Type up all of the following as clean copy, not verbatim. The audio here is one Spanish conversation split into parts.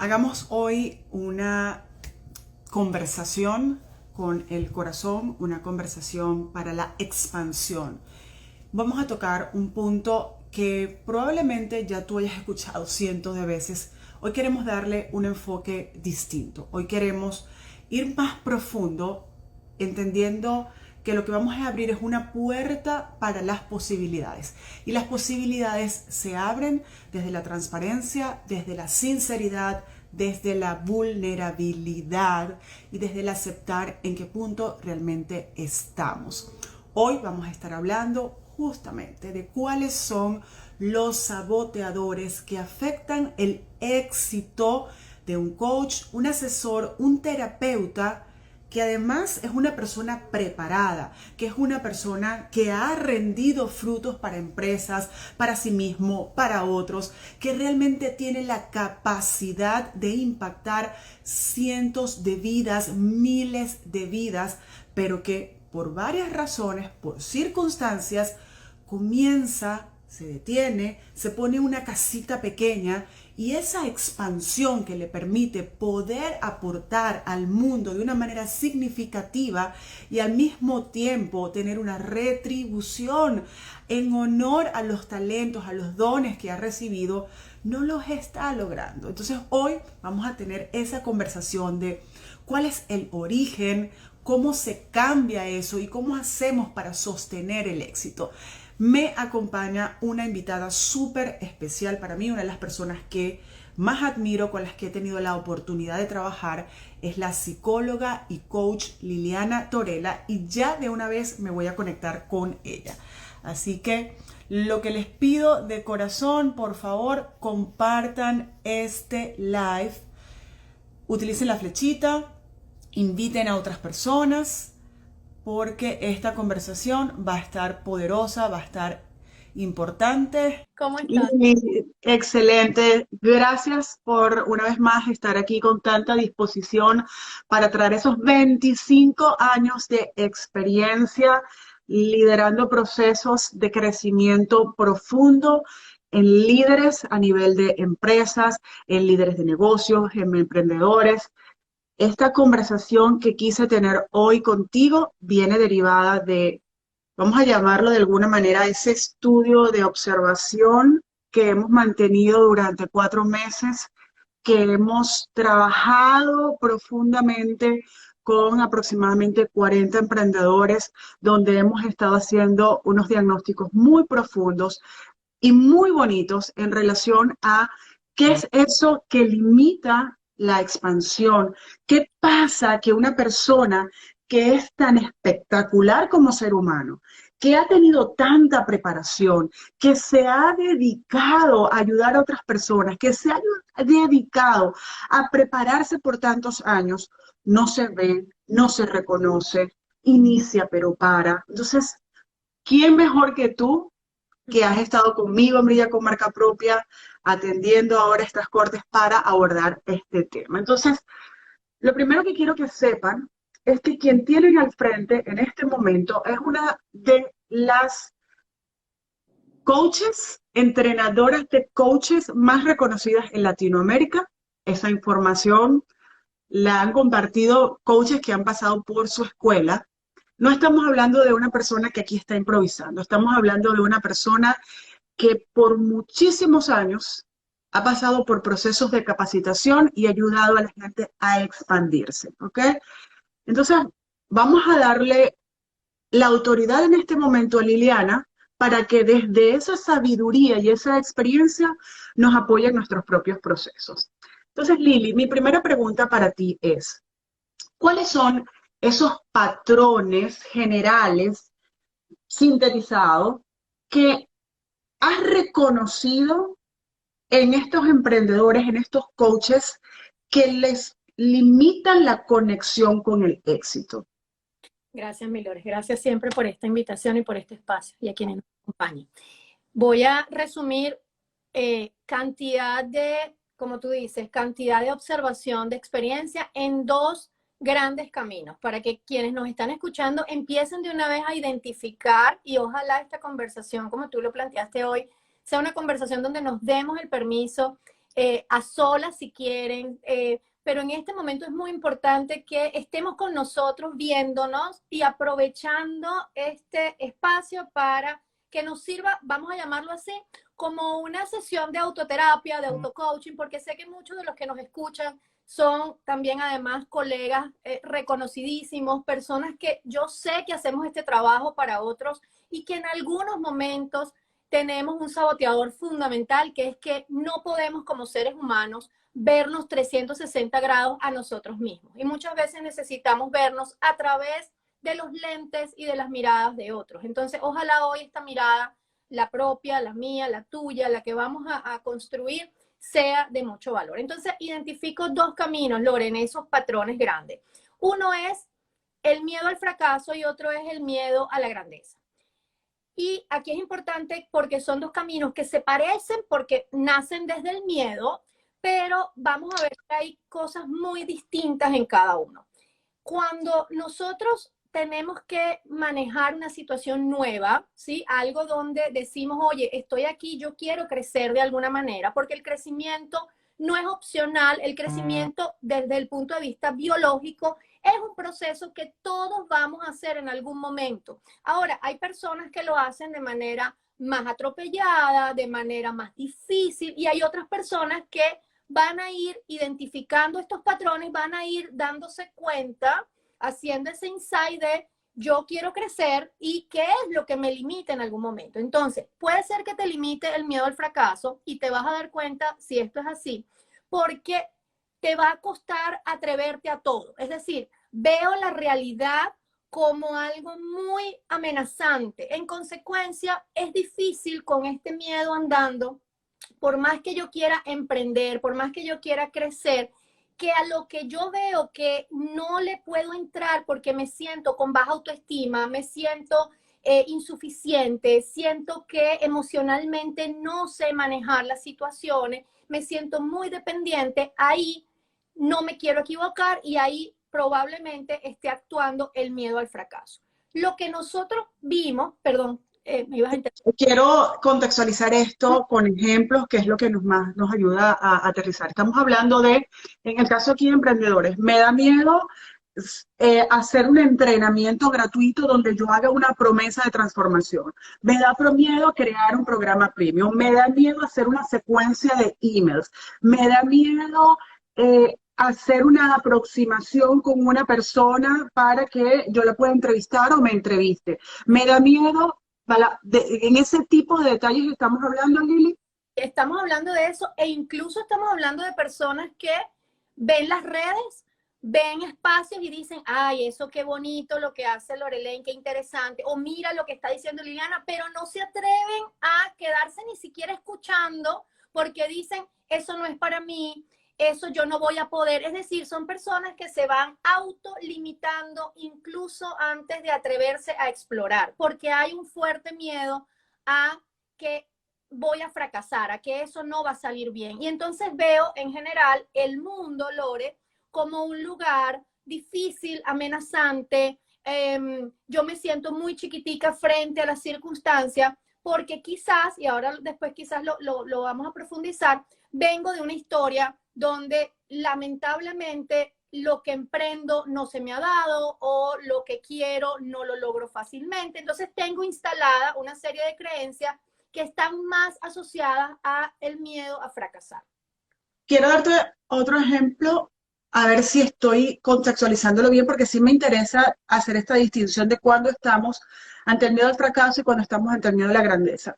Hagamos hoy una conversación con el corazón, una conversación para la expansión. Vamos a tocar un punto que probablemente ya tú hayas escuchado cientos de veces. Hoy queremos darle un enfoque distinto. Hoy queremos ir más profundo, entendiendo que lo que vamos a abrir es una puerta para las posibilidades. Y las posibilidades se abren desde la transparencia, desde la sinceridad, desde la vulnerabilidad y desde el aceptar en qué punto realmente estamos. Hoy vamos a estar hablando justamente de cuáles son los saboteadores que afectan el éxito de un coach, un asesor, un terapeuta que además es una persona preparada, que es una persona que ha rendido frutos para empresas, para sí mismo, para otros, que realmente tiene la capacidad de impactar cientos de vidas, miles de vidas, pero que por varias razones, por circunstancias, comienza, se detiene, se pone una casita pequeña y esa expansión que le permite poder aportar al mundo de una manera significativa y al mismo tiempo tener una retribución en honor a los talentos, a los dones que ha recibido, no los está logrando. Entonces hoy vamos a tener esa conversación de cuál es el origen, cómo se cambia eso y cómo hacemos para sostener el éxito. Me acompaña una invitada súper especial para mí, una de las personas que más admiro, con las que he tenido la oportunidad de trabajar, es la psicóloga y coach Liliana Torella, y ya de una vez me voy a conectar con ella. Así que lo que les pido de corazón, por favor, compartan este live, utilicen la flechita, inviten a otras personas, porque esta conversación va a estar poderosa, va a estar importante. ¿Cómo estás? Y excelente. Gracias por una vez más estar aquí con tanta disposición para traer esos 25 años de experiencia liderando procesos de crecimiento profundo en líderes a nivel de empresas, en líderes de negocios, en emprendedores. Esta conversación que quise tener hoy contigo viene derivada de, vamos a llamarlo de alguna manera, ese estudio de observación que hemos mantenido durante 4 meses, que hemos trabajado profundamente con aproximadamente 40 emprendedores, donde hemos estado haciendo unos diagnósticos muy profundos y muy bonitos en relación a qué es eso que limita la expansión. ¿Qué pasa que una persona que es tan espectacular como ser humano, que ha tenido tanta preparación, que se ha dedicado a ayudar a otras personas, que se ha dedicado a prepararse por tantos años, no se ve, no se reconoce, inicia pero para? Entonces, ¿quién mejor que tú, que has estado conmigo en Brilla con Marca Propia, atendiendo ahora estas cortes para abordar este tema? Entonces, lo primero que quiero que sepan es que quien tienen al frente en este momento es una de las coaches, entrenadoras de coaches más reconocidas en Latinoamérica. Esa información la han compartido coaches que han pasado por su escuela. No estamos hablando de una persona que aquí está improvisando, estamos hablando de una persona que por muchísimos años ha pasado por procesos de capacitación y ha ayudado a la gente a expandirse, ¿ok? Entonces, vamos a darle la autoridad en este momento a Liliana para que desde esa sabiduría y esa experiencia nos apoye en nuestros propios procesos. Entonces, Lili, mi primera pregunta para ti es, ¿cuáles son esos patrones generales sintetizados que has reconocido en estos emprendedores, en estos coaches, que les limitan la conexión con el éxito? Gracias, Milores. Gracias siempre por esta invitación y por este espacio y a quienes nos acompañan. Voy a resumir cantidad de, como tú dices, cantidad de observación, de experiencia en dos grandes caminos para que quienes nos están escuchando empiecen de una vez a identificar y ojalá esta conversación, como tú lo planteaste hoy, sea una conversación donde nos demos el permiso a solas si quieren, pero en este momento es muy importante que estemos con nosotros viéndonos y aprovechando este espacio para que nos sirva, vamos a llamarlo así, como una sesión de autoterapia, de autocoaching, porque sé que muchos de los que nos escuchan son también además colegas reconocidísimos, personas que yo sé que hacemos este trabajo para otros y que en algunos momentos tenemos un saboteador fundamental, que es que no podemos como seres humanos vernos 360 grados a nosotros mismos. Y muchas veces necesitamos vernos a través de los lentes y de las miradas de otros. Entonces, ojalá hoy esta mirada, la propia, la mía, la tuya, la que vamos a construir, sea de mucho valor. Entonces, identifico dos caminos, Loren, esos patrones grandes. Uno es el miedo al fracaso y otro es el miedo a la grandeza. Y aquí es importante porque son dos caminos que se parecen porque nacen desde el miedo, pero vamos a ver que hay cosas muy distintas en cada uno. Cuando nosotros tenemos que manejar una situación nueva, ¿sí? Algo donde decimos, oye, estoy aquí, yo quiero crecer de alguna manera, porque el crecimiento no es opcional, el crecimiento desde el punto de vista biológico es un proceso que todos vamos a hacer en algún momento. Ahora, hay personas que lo hacen de manera más atropellada, de manera más difícil, y hay otras personas que van a ir identificando estos patrones, van a ir dándose cuenta, haciendo ese insight de yo quiero crecer y qué es lo que me limita en algún momento. Entonces, puede ser que te limite el miedo al fracaso y te vas a dar cuenta si esto es así, porque te va a costar atreverte a todo. Es decir, veo la realidad como algo muy amenazante. En consecuencia, es difícil con este miedo andando, por más que yo quiera emprender, por más que yo quiera crecer, que a lo que yo veo que no le puedo entrar porque me siento con baja autoestima, me siento insuficiente, siento que emocionalmente no sé manejar las situaciones, me siento muy dependiente, ahí no me quiero equivocar y ahí probablemente esté actuando el miedo al fracaso. Lo que nosotros vimos, perdón, me ibas a interrumpir. Quiero contextualizar esto con ejemplos, que es lo que más nos ayuda a aterrizar. Estamos hablando de, en el caso aquí de emprendedores, me da miedo hacer un entrenamiento gratuito donde yo haga una promesa de transformación. Me da miedo crear un programa premium. Me da miedo hacer una secuencia de emails. Me da miedo hacer una aproximación con una persona para que yo la pueda entrevistar o me entreviste. Me da miedo. En ese tipo de detalles que estamos hablando, Lili. Estamos hablando de eso e incluso estamos hablando de personas que ven las redes, ven espacios y dicen, ay, eso qué bonito lo que hace Lorelén, qué interesante, o mira lo que está diciendo Liliana, pero no se atreven a quedarse ni siquiera escuchando porque dicen, eso no es para mí, eso yo no voy a poder. Es decir, son personas que se van autolimitando incluso antes de atreverse a explorar, porque hay un fuerte miedo a que voy a fracasar, a que eso no va a salir bien. Y entonces veo en general el mundo, Lore, como un lugar difícil, amenazante. Yo me siento muy chiquitica frente a las circunstancias, porque quizás, y ahora después quizás lo vamos a profundizar, vengo de una historia donde lamentablemente lo que emprendo no se me ha dado o lo que quiero no lo logro fácilmente. Entonces tengo instalada una serie de creencias que están más asociadas al miedo a fracasar. Quiero darte otro ejemplo, a ver si estoy contextualizándolo bien, porque sí me interesa hacer esta distinción de cuando estamos ante el miedo al fracaso y cuando estamos ante el miedo a la grandeza.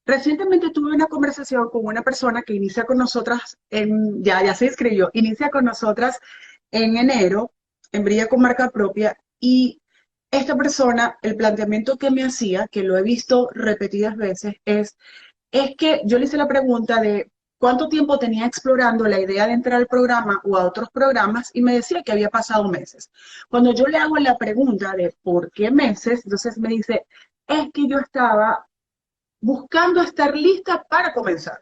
Recientemente tuve una conversación con una persona que inicia con nosotras, ya se inscribió, inicia con nosotras en enero, en Brilla con Marca Propia, y esta persona, el planteamiento que me hacía, que lo he visto repetidas veces, es que yo le hice la pregunta de cuánto tiempo tenía explorando la idea de entrar al programa o a otros programas y me decía que había pasado meses. Cuando yo le hago la pregunta de por qué meses, entonces me dice, es que yo estaba buscando estar lista para comenzar.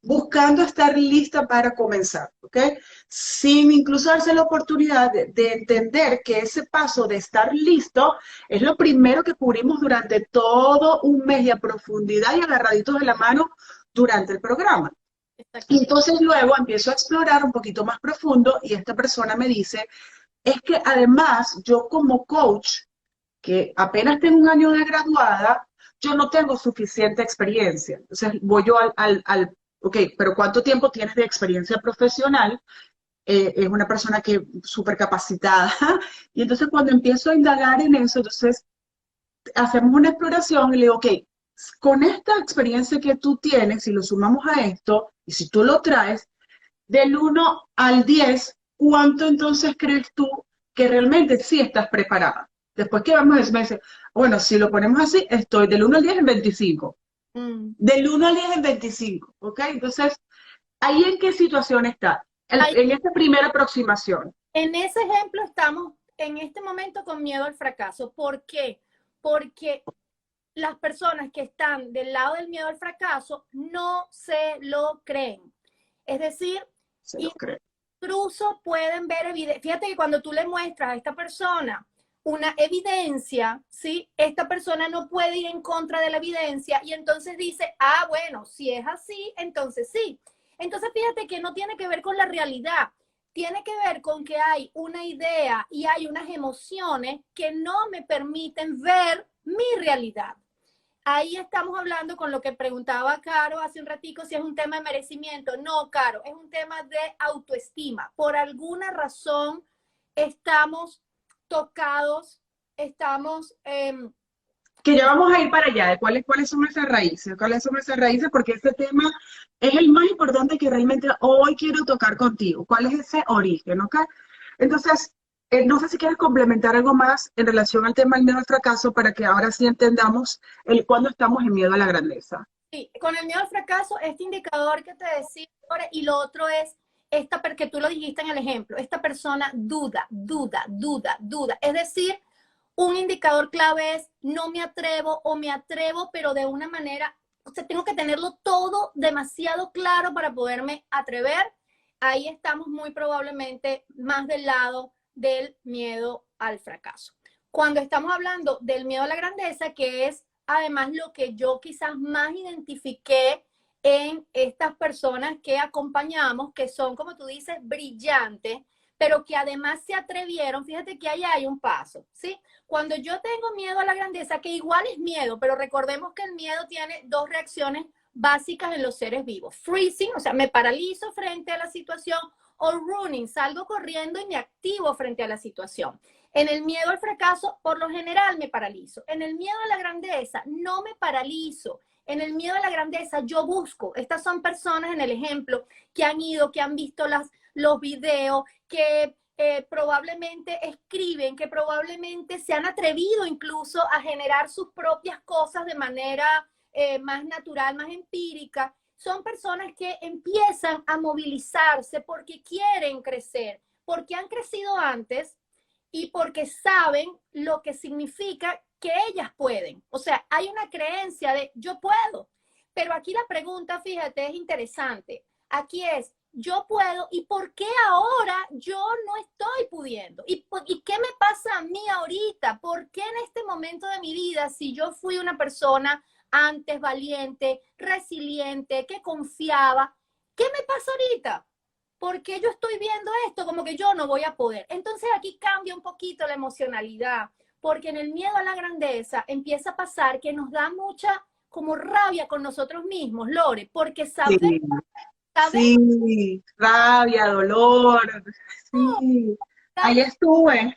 Buscando estar lista para comenzar, ¿ok? Sin incluso darse la oportunidad de entender que ese paso de estar listo es lo primero que cubrimos durante todo un mes y a profundidad y agarraditos de la mano durante el programa. Y Exactamente. entonces luego empiezo a explorar un poquito más profundo y esta persona me dice, es que además yo como coach, que apenas tengo un año de graduada, yo no tengo suficiente experiencia. Entonces voy yo ok, pero ¿cuánto tiempo tienes de experiencia profesional? Es una persona que súper capacitada. Y entonces cuando empiezo a indagar en eso, entonces hacemos una exploración y le digo, ok, con esta experiencia que tú tienes, si lo sumamos a esto, y si tú lo traes, del 1 al 10, ¿cuánto entonces crees tú que realmente sí estás preparada? Después que vamos a decir, me dice, bueno, si lo ponemos así, estoy del 1 al 10 en 25. Mm. Del 1 al 10 en 25, ¿ok? Entonces, ¿ahí en qué situación está? Ahí, En esta primera aproximación. en ese ejemplo estamos en este momento con miedo al fracaso. ¿Por qué? Porque las personas que están del lado del miedo al fracaso no se lo creen. Es decir, Se lo creo. incluso pueden ver evidencia. Fíjate que cuando tú le muestras a esta persona una evidencia, ¿sí? Esta persona no puede ir en contra de la evidencia y entonces dice, ah, bueno, si es así, entonces sí. Entonces fíjate que no tiene que ver con la realidad, tiene que ver con que hay una idea y hay unas emociones que no me permiten ver mi realidad. Ahí estamos hablando con lo que preguntaba Caro hace un ratico, si es un tema de merecimiento. No, Caro, es un tema de autoestima. Por alguna razón estamos tocados, estamos... Que ya vamos a ir para allá, de cuáles son esas raíces, porque este tema es el más importante que realmente hoy quiero tocar contigo. ¿Cuál es ese origen? ¿Ok? Entonces, no sé si quieres complementar algo más en relación al tema del miedo al fracaso para que ahora sí entendamos el cuándo estamos en miedo a la grandeza. Sí, con el miedo al fracaso, este indicador que te decía, y lo otro es, que tú lo dijiste en el ejemplo, esta persona duda, duda, duda, duda. Es decir, un indicador clave es no me atrevo o me atrevo, pero de una manera, o sea, tengo que tenerlo todo demasiado claro para poderme atrever. Ahí estamos muy probablemente más del lado del miedo al fracaso. Cuando estamos hablando del miedo a la grandeza, que es además lo que yo quizás más identifiqué en estas personas que acompañamos, que son, como tú dices, brillantes, pero que además se atrevieron, fíjate que ahí hay un paso, ¿sí? Cuando yo tengo miedo a la grandeza, que igual es miedo, pero recordemos que el miedo tiene dos reacciones básicas en los seres vivos. Freezing, o sea, me paralizo frente a la situación, o running, salgo corriendo y me activo frente a la situación. En el miedo al fracaso, por lo general me paralizo. En el miedo a la grandeza, no me paralizo. En el miedo a la grandeza, yo busco. Estas son personas en el ejemplo que han ido, que han visto los videos, que probablemente escriben, que probablemente se han atrevido incluso a generar sus propias cosas de manera más natural, más empírica. Son personas que empiezan a movilizarse porque quieren crecer, porque han crecido antes y porque saben lo que significa que ellas pueden. O sea, hay una creencia de yo puedo. Pero aquí la pregunta, fíjate, es interesante. Aquí es, yo puedo y por qué ahora yo no estoy pudiendo. ¿Y qué me pasa a mí ahorita? ¿Por qué en este momento de mi vida, si yo fui una persona antes valiente, resiliente, que confiaba, qué me pasa ahorita? ¿Por qué yo estoy viendo esto? Como que yo no voy a poder. Entonces aquí cambia un poquito la emocionalidad, porque en el miedo a la grandeza empieza a pasar que nos da mucha como rabia con nosotros mismos, Lore, porque Sí, sabemos, sí, rabia, dolor, sí, ahí estuve.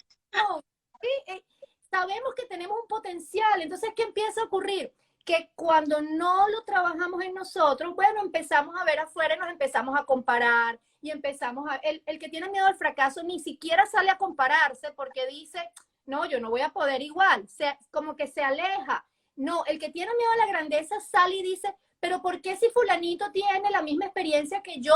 ¿sí? Sabemos que tenemos un potencial. Entonces, ¿qué empieza a ocurrir? Que cuando no lo trabajamos en nosotros, bueno, empezamos a ver afuera y nos empezamos a comparar y empezamos a... El que tiene miedo al fracaso ni siquiera sale a compararse porque dice, no, yo no voy a poder igual, como que se aleja. No, el que tiene miedo a la grandeza sale y dice, pero ¿por qué si fulanito tiene la misma experiencia que yo?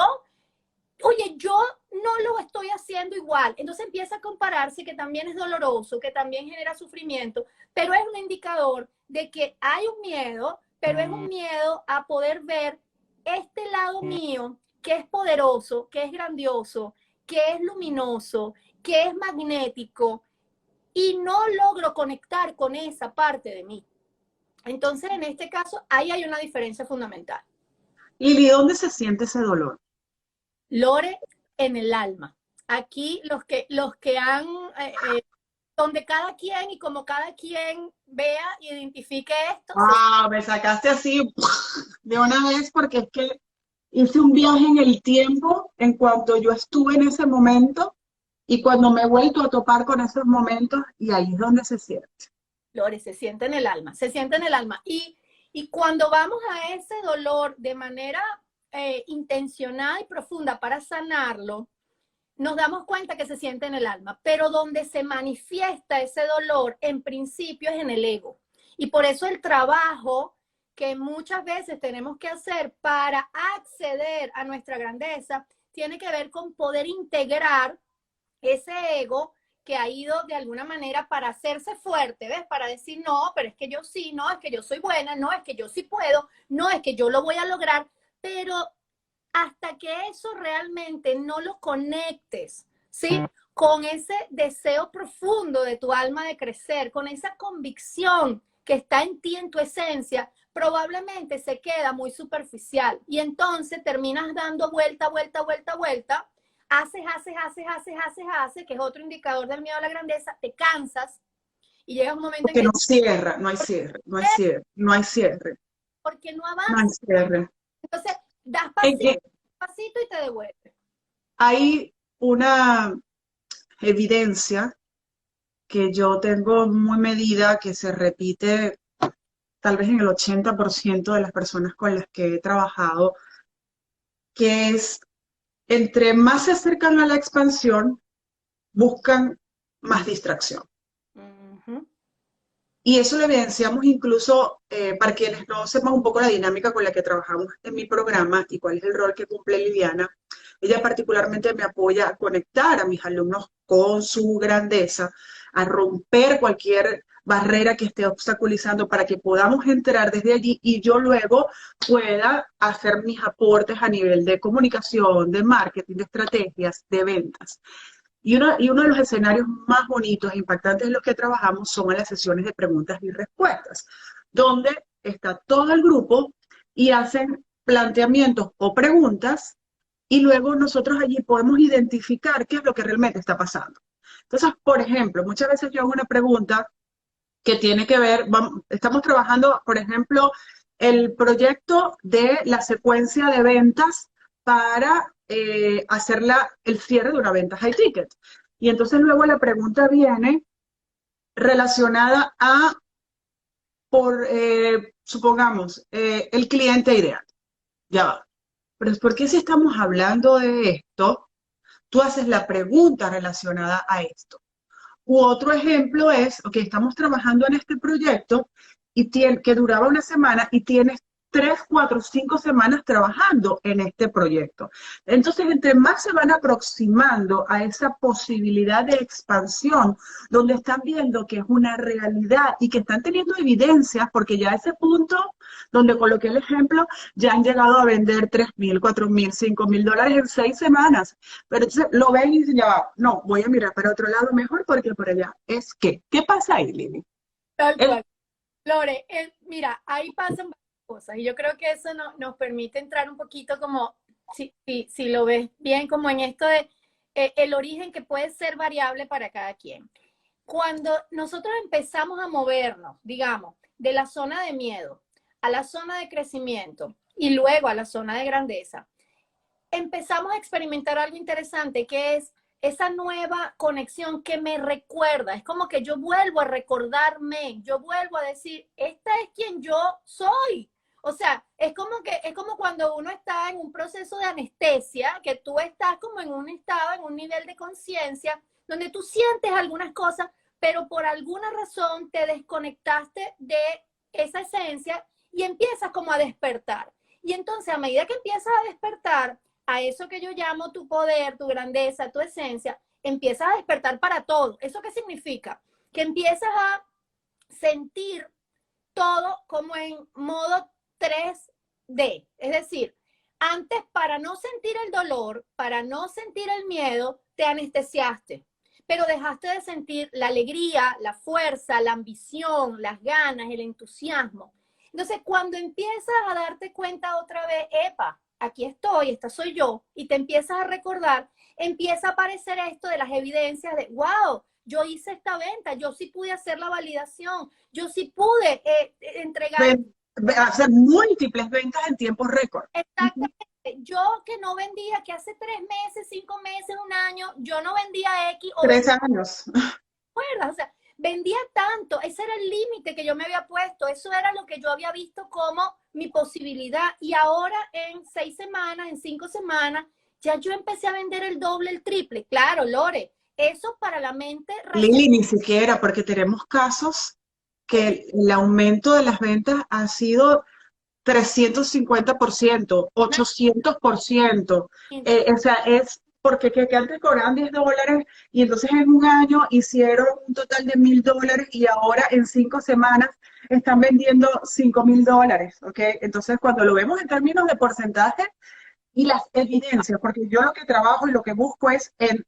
Oye, yo no lo estoy haciendo igual. Entonces empieza a compararse, que también es doloroso, que también genera sufrimiento, pero es un indicador de que hay un miedo, pero es un miedo a poder ver este lado mío que es poderoso, que es grandioso, que es luminoso, que es magnético y no logro conectar con esa parte de mí. Entonces, en este caso, ahí hay una diferencia fundamental. Lili, ¿dónde se siente ese dolor? Lore, en el alma. Aquí los que han, donde cada quien y como cada quien vea, identifique esto, Wow, me sacaste así de una vez porque es que hice un viaje en el tiempo en cuanto yo estuve en ese momento y cuando me he vuelto a topar con esos momentos y ahí es donde se siente. Lore, se siente en el alma, se siente en el alma. Y cuando vamos a ese dolor de manera intencional y profunda para sanarlo, nos damos cuenta que se siente en el alma, pero donde se manifiesta ese dolor en principio es en el ego. Y por eso el trabajo que muchas veces tenemos que hacer para acceder a nuestra grandeza tiene que ver con poder integrar ese ego que ha ido de alguna manera para hacerse fuerte, ¿ves? Para decir, no, pero es que yo sí, no, es que yo soy buena, no, es que yo sí puedo, no, es que yo lo voy a lograr, pero hasta que eso realmente no lo conectes, ¿sí? Con ese deseo profundo de tu alma de crecer, con esa convicción que está en ti, en tu esencia, probablemente se queda muy superficial y entonces terminas dando vuelta, vuelta, vuelta, vuelta, haces, que es otro indicador del miedo a la grandeza, te cansas y llega un momento en Porque no que cierra, no hay cierre, no hay cierre, no hay cierre, porque no no hay avanzas, cierre. entonces das En pasito, que pasito y te devuelves. hay una evidencia que yo tengo muy medida que se repite tal vez en el 80% de las personas con las que he trabajado, que es entre más se acercan a la expansión, buscan más distracción. Uh -huh. Y eso lo evidenciamos incluso para quienes no sepan un poco la dinámica con la que trabajamos en mi programa y cuál es el rol que cumple Liliana. Ella particularmente me apoya a conectar a mis alumnos con su grandeza, a romper cualquier barrera que esté obstaculizando para que podamos entrar desde allí y yo luego pueda hacer mis aportes a nivel de comunicación, de marketing, de estrategias, de ventas. Y uno de los escenarios más bonitos e impactantes en los que trabajamos son en las sesiones de preguntas y respuestas, donde está todo el grupo y hacen planteamientos o preguntas y luego nosotros allí podemos identificar qué es lo que realmente está pasando. Entonces, por ejemplo, muchas veces yo hago una pregunta que tiene que ver, estamos trabajando, por ejemplo, el proyecto de la secuencia de ventas para hacer el cierre de una venta high ticket. Y entonces luego la pregunta viene relacionada a, supongamos, el cliente ideal. Ya va. Pero ¿por qué si estamos hablando de esto, tú haces la pregunta relacionada a esto? U otro ejemplo es, ok, estamos trabajando en este proyecto que duraba una semana y tienes 3, 4, 5 semanas trabajando en este proyecto. Entonces, entre más se van aproximando a esa posibilidad de expansión, donde están viendo que es una realidad y que están teniendo evidencias, porque ya a ese punto, donde coloqué el ejemplo, ya han llegado a vender 3.000, 4.000, $5.000 en 6 semanas. Pero entonces lo ven y dicen, ya va, no, voy a mirar para otro lado mejor porque por allá es que, ¿qué pasa ahí, Lili? Tal El, cual. Lore, mira, ahí pasan varias cosas y yo creo que eso nos permite entrar un poquito como, si lo ves bien, como en esto de el origen que puede ser variable para cada quien. Cuando nosotros empezamos a movernos, digamos, de la zona de miedo a la zona de crecimiento y luego a la zona de grandeza, empezamos a experimentar algo interesante que es esa nueva conexión que me recuerda. Es como que yo vuelvo a recordarme, yo vuelvo a decir, esta es quien yo soy. O sea, es como cuando uno está en un proceso de anestesia, que tú estás como en un estado, en un nivel de conciencia, donde tú sientes algunas cosas, pero por alguna razón te desconectaste de esa esencia y empiezas como a despertar. Y entonces, a medida que empiezas a despertar, a eso que yo llamo tu poder, tu grandeza, tu esencia, empiezas a despertar para todo. ¿Eso qué significa? Que empiezas a sentir todo como en modo 3D. Es decir, antes para no sentir el dolor, para no sentir el miedo, te anestesiaste, pero dejaste de sentir la alegría, la fuerza, la ambición, las ganas, el entusiasmo. Entonces, cuando empiezas a darte cuenta otra vez, epa, aquí estoy, esta soy yo, y te empiezas a recordar, empieza a aparecer esto de las evidencias de, wow, yo hice esta venta, yo sí pude hacer la validación, yo sí pude entregar. Hacer múltiples ventas en tiempo récord. Exactamente. Yo que no vendía, que hace 3 meses, 5 meses, un año, yo no vendía X o 3 años. ¿recuerdas? O sea, vendía tanto, ese era el límite que yo me había puesto, eso era lo que yo había visto como mi posibilidad. Y ahora en 6 semanas, en 5 semanas, ya yo empecé a vender el doble, el triple. Claro, Lore, eso para la mente racional. Lili, ni siquiera, porque tenemos casos que el aumento de las ventas ha sido 350%, 800%. O sea, es porque que antes cobraban $10 y entonces en un año hicieron un total de $1,000 y ahora en 5 semanas están vendiendo $5,000, ¿ok? Entonces, cuando lo vemos en términos de porcentaje y las evidencias, porque yo lo que trabajo y lo que busco es en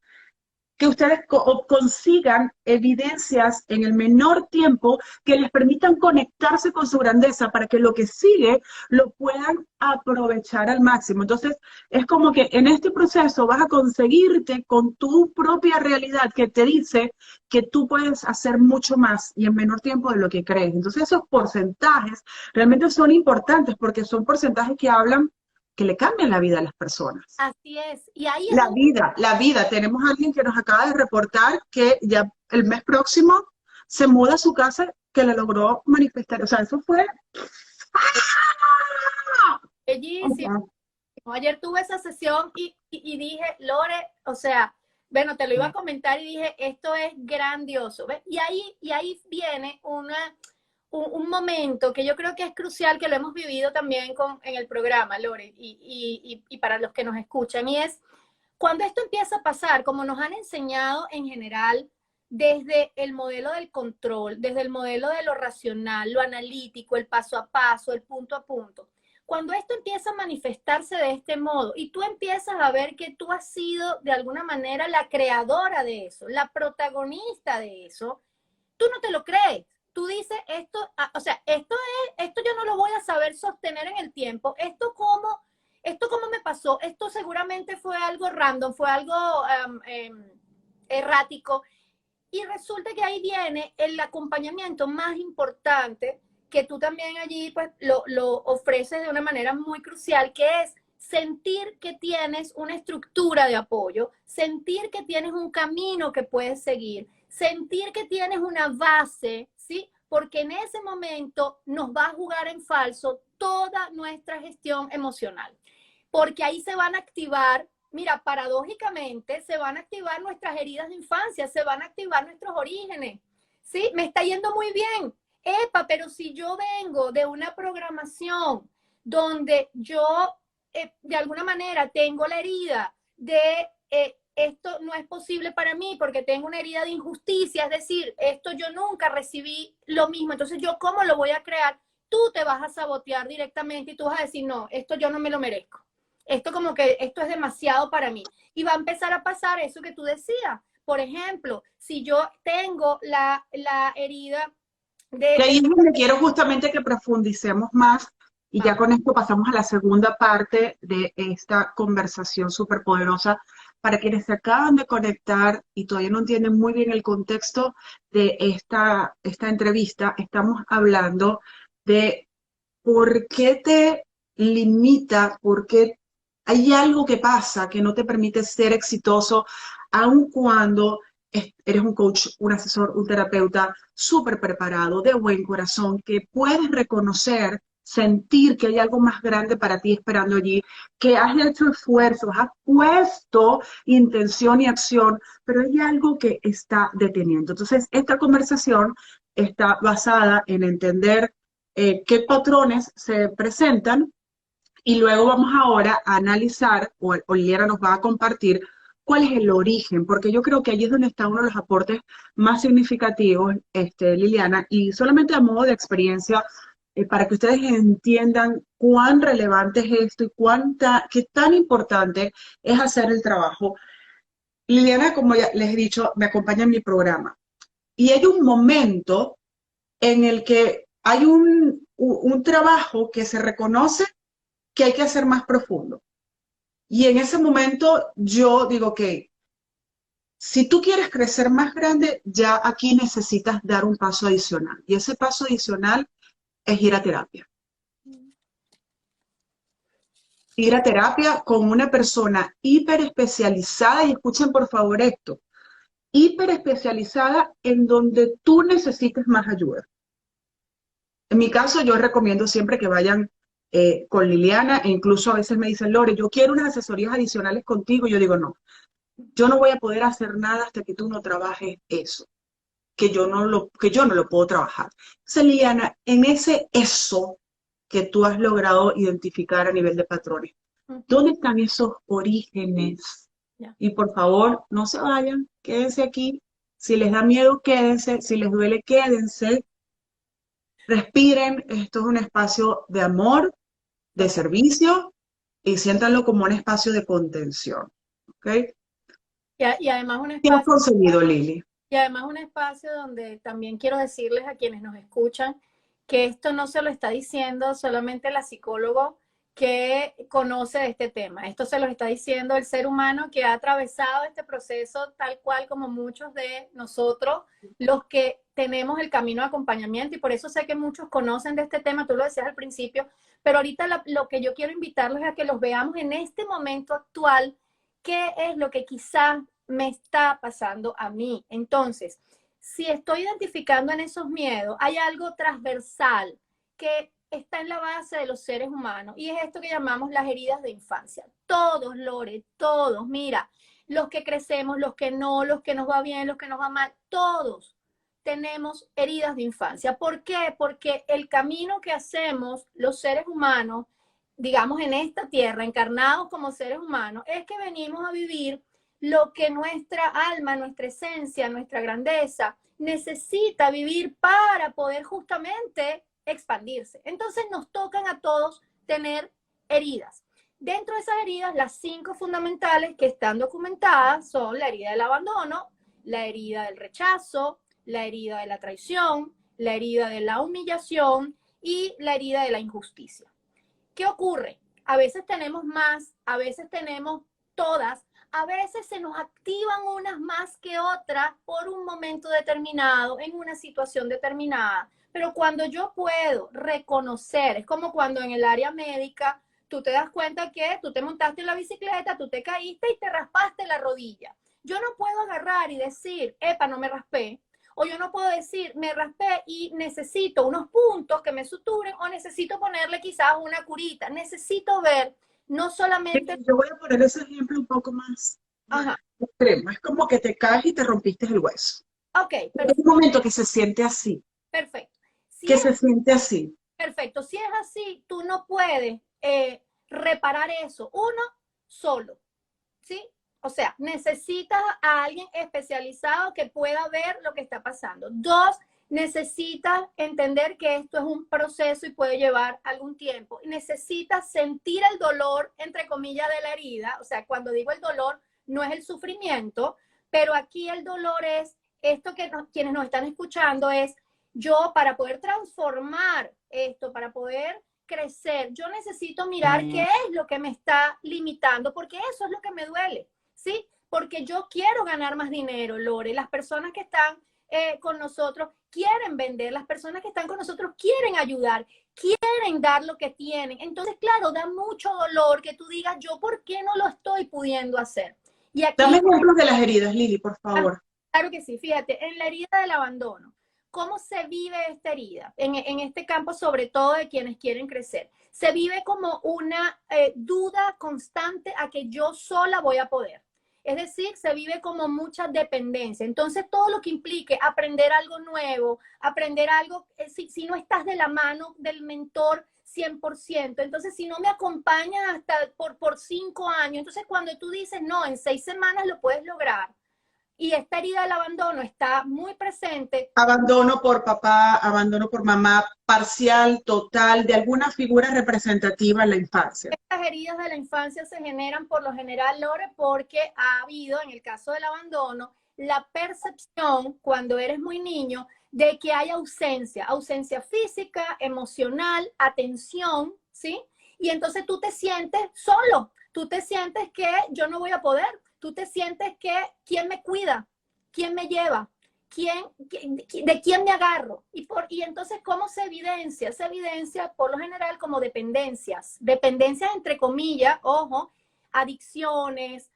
que ustedes consigan evidencias en el menor tiempo que les permitan conectarse con su grandeza para que lo que sigue lo puedan aprovechar al máximo. Entonces, es como que en este proceso vas a conseguirte con tu propia realidad que te dice que tú puedes hacer mucho más y en menor tiempo de lo que crees. Entonces, esos porcentajes realmente son importantes porque son porcentajes que hablan que le cambian la vida a las personas. Así es. Y ahí es donde La vida. Tenemos a alguien que nos acaba de reportar que ya el mes próximo se muda a su casa, que le logró manifestar. O sea, eso fue... O bellísimo. sea, Ayer tuve esa sesión y dije, Lore, o sea, bueno, te lo iba a comentar y dije, esto es grandioso. ¿Ves? Y ahí viene un momento que yo creo que es crucial, que lo hemos vivido también en el programa, Lore, y para los que nos escuchan, y es cuando esto empieza a pasar, como nos han enseñado en general, desde el modelo del control, desde el modelo de lo racional, lo analítico, el paso a paso, el punto a punto. Cuando esto empieza a manifestarse de este modo y tú empiezas a ver que tú has sido de alguna manera la creadora de eso, la protagonista de eso, tú no te lo crees. Tú dices, o sea, esto yo no lo voy a saber sostener en el tiempo. Esto cómo me pasó, esto seguramente fue algo random, fue algo errático. Y resulta que ahí viene el acompañamiento más importante, que tú también allí pues lo ofreces de una manera muy crucial, que es sentir que tienes una estructura de apoyo, sentir que tienes un camino que puedes seguir, sentir que tienes una base, ¿sí? Porque en ese momento nos va a jugar en falso toda nuestra gestión emocional. Porque ahí se van a activar, mira, paradójicamente, se van a activar nuestras heridas de infancia, se van a activar nuestros orígenes, ¿sí? Me está yendo muy bien. Epa, pero si yo vengo de una programación donde yo de alguna manera tengo la herida de esto no es posible para mí porque tengo una herida de injusticia, es decir, esto yo nunca recibí lo mismo, entonces yo cómo lo voy a crear, tú te vas a sabotear directamente y tú vas a decir, no, esto yo no me lo merezco, esto como que esto es demasiado para mí, y va a empezar a pasar eso que tú decías. Por ejemplo, si yo tengo la herida y ahí de... es donde quiero justamente que profundicemos más y ya con esto pasamos a la segunda parte de esta conversación súper poderosa. Para quienes se acaban de conectar y todavía no entienden muy bien el contexto de esta entrevista, estamos hablando de por qué te limita, por qué hay algo que pasa que no te permite ser exitoso, aun cuando eres un coach, un asesor, un terapeuta súper preparado, de buen corazón, que puedes reconocer, sentir que hay algo más grande para ti esperando allí, que has hecho esfuerzos, has puesto intención y acción, pero hay algo que está deteniendo. Entonces, esta conversación está basada en entender qué patrones se presentan y luego vamos ahora a analizar, o Liliana nos va a compartir, cuál es el origen, porque yo creo que allí es donde está uno de los aportes más significativos, Liliana, y solamente a modo de experiencia, para que ustedes entiendan cuán relevante es esto y qué tan importante es hacer el trabajo. Liliana, como ya les he dicho, me acompaña en mi programa. Y hay un momento en el que hay un trabajo que se reconoce que hay que hacer más profundo. Y en ese momento yo digo que si tú quieres crecer más grande, ya aquí necesitas dar un paso adicional. Y ese paso adicional es ir a terapia. Ir a terapia con una persona hiper especializada, y escuchen por favor esto, hiper especializada en donde tú necesites más ayuda. En mi caso, yo recomiendo siempre que vayan con Liliana, e incluso a veces me dicen, Lore, yo quiero unas asesorías adicionales contigo, y yo digo, no, yo no voy a poder hacer nada hasta que tú no trabajes eso, que yo no lo puedo trabajar. Entonces, Liliana, en ese eso que tú has logrado identificar a nivel de patrones, ¿dónde están esos orígenes? Ya. Y por favor, no se vayan, quédense aquí. Si les da miedo, quédense. Si les duele, quédense. Respiren. Esto es un espacio de amor, de Total. servicio, y siéntanlo como un espacio de contención. ¿Ok? Y además un ¿Qué has espacio, conseguido, Lili? y además un espacio donde también quiero decirles a quienes nos escuchan que esto no se lo está diciendo solamente la psicóloga que conoce de este tema. Esto se lo está diciendo el ser humano que ha atravesado este proceso tal cual como muchos de nosotros, los que tenemos el camino de acompañamiento. Y por eso sé que muchos conocen de este tema, tú lo decías al principio, pero ahorita lo que yo quiero invitarlos es a que los veamos en este momento actual, qué es lo que quizás me está pasando a mí. Entonces, si estoy identificando en esos miedos, hay algo transversal que está en la base de los seres humanos y es esto que llamamos las heridas de infancia. Todos, Lore, todos, mira, los que crecemos, los que no, los que nos va bien, los que nos va mal, todos tenemos heridas de infancia. ¿Por qué? Porque el camino que hacemos los seres humanos, digamos en esta tierra, encarnados como seres humanos, es que venimos a vivir lo que nuestra alma, nuestra esencia, nuestra grandeza necesita vivir para poder justamente expandirse. Entonces nos tocan a todos tener heridas. Dentro de esas heridas, las 5 fundamentales que están documentadas son la herida del abandono, la herida del rechazo, la herida de la traición, la herida de la humillación y la herida de la injusticia. ¿Qué ocurre? A veces tenemos más, a veces tenemos todas, a veces se nos activan unas más que otras por un momento determinado, en una situación determinada. Pero cuando yo puedo reconocer, es como cuando en el área médica tú te das cuenta que tú te montaste en la bicicleta, tú te caíste y te raspaste la rodilla. Yo no puedo agarrar y decir, epa, no me raspé. O yo no puedo decir, me raspé y necesito unos puntos que me suturen o necesito ponerle quizás una curita. Necesito ver no solamente... Yo voy a poner ese ejemplo un poco más Ajá, extremo. Es como que te caes y te rompiste el hueso. ok, Es un momento que se siente así, perfecto. Si que es se siente así. perfecto, si es así, tú no puedes reparar eso, uno solo, ¿sí? O sea, necesitas a alguien especializado que pueda ver lo que está pasando. 2, necesitas entender que esto es un proceso y puede llevar algún tiempo. Necesitas sentir el dolor, entre comillas, de la herida. O sea, cuando digo el dolor, no es el sufrimiento, pero aquí el dolor es esto que quienes nos están escuchando es yo para poder transformar esto, para poder crecer, yo necesito mirar qué es lo que me está limitando, porque eso es lo que me duele. ¿Sí? Porque yo quiero ganar más dinero, Lore. Las personas que están con nosotros quieren vender, las personas que están con nosotros quieren ayudar, quieren dar lo que tienen. Entonces, claro, da mucho dolor que tú digas, yo, ¿por qué no lo estoy pudiendo hacer? Y aquí, Dame ejemplos de las heridas, Lili, por favor. claro que sí, fíjate, en la herida del abandono, ¿cómo se vive esta herida? En este campo, sobre todo de quienes quieren crecer. Se vive como una duda constante a que yo sola voy a poder. Es decir, se vive como mucha dependencia. Entonces, todo lo que implique aprender algo nuevo, aprender algo, si no estás de la mano del mentor 100%, entonces si no me acompañas hasta por 5 años, entonces cuando tú dices, no, en 6 semanas lo puedes lograr, y esta herida del abandono está muy presente. Abandono por papá, abandono por mamá, parcial, total, de alguna figura representativa en la infancia. Estas heridas de la infancia se generan por lo general, Lore, porque ha habido, en el caso del abandono, la percepción cuando eres muy niño de que hay ausencia física, emocional, atención, ¿sí? Y entonces tú te sientes solo, tú te sientes que yo no voy a poder, tú te sientes que ¿quién me cuida? ¿Quién me lleva? ¿De quién me agarro? Y entonces, ¿cómo se evidencia? Se evidencia por lo general como dependencias entre comillas, ojo, adicciones,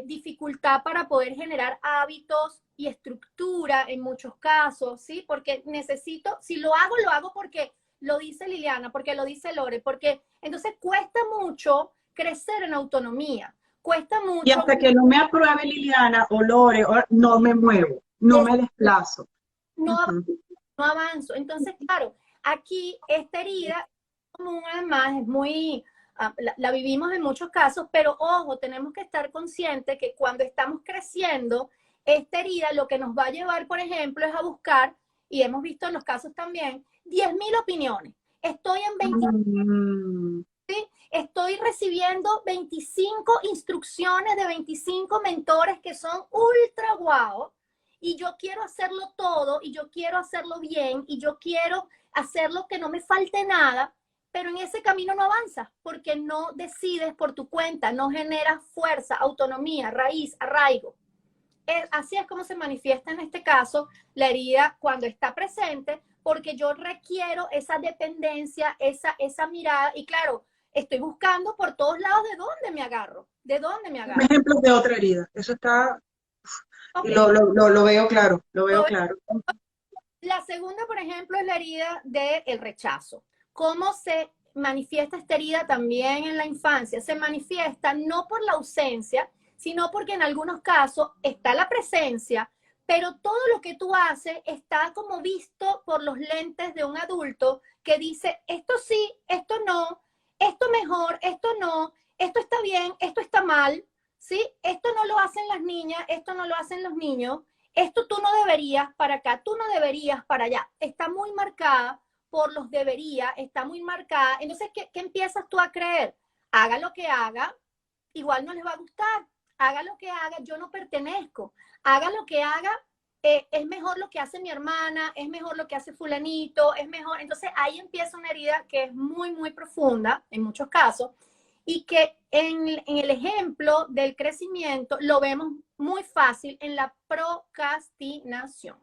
dificultad para poder generar hábitos y estructura en muchos casos, ¿sí? Porque necesito, si lo hago porque lo dice Liliana, porque lo dice Lore, porque entonces cuesta mucho crecer en autonomía, cuesta Y mucho, hasta que no me apruebe Liliana o Lore, no me muevo, no me desplazo. no, Ujú. no avanzo. Entonces, claro, aquí esta herida común además es muy, la vivimos en muchos casos, pero ojo, tenemos que estar conscientes que cuando estamos creciendo, esta herida lo que nos va a llevar, por ejemplo, es a buscar, y hemos visto en los casos también, 10.000 opiniones. Estoy en 20, Mm. estoy recibiendo 25 instrucciones de 25 mentores que son ultra guau, y yo quiero hacerlo todo, y yo quiero hacerlo bien, y yo quiero hacerlo que no me falte nada, pero en ese camino no avanzas, porque no decides por tu cuenta, no generas fuerza, autonomía, raíz, arraigo. Así es como se manifiesta en este caso la herida cuando está presente, porque yo requiero esa dependencia, esa mirada, y claro, estoy buscando por todos lados de dónde me agarro. Ejemplos de otra herida. Eso está, y Ok, lo veo claro, lo veo claro. la segunda, por ejemplo, es la herida del rechazo. ¿Cómo se manifiesta esta herida también en la infancia? Se manifiesta no por la ausencia, sino porque en algunos casos está la presencia, pero todo lo que tú haces está como visto por los lentes de un adulto que dice, esto sí, esto no, esto mejor, esto no, esto está bien, esto está mal, ¿sí? Esto no lo hacen las niñas, esto no lo hacen los niños, esto tú no deberías para acá, tú no deberías para allá. Está muy marcada por los debería, está muy marcada. Entonces, ¿qué empiezas tú a creer? Haga lo que haga, igual no les va a gustar. Haga lo que haga, yo no pertenezco. Haga lo que haga, es mejor lo que hace mi hermana, es mejor lo que hace fulanito, es mejor. Entonces ahí empieza una herida que es muy, muy profunda en muchos casos y que en el ejemplo del crecimiento lo vemos muy fácil en la procrastinación.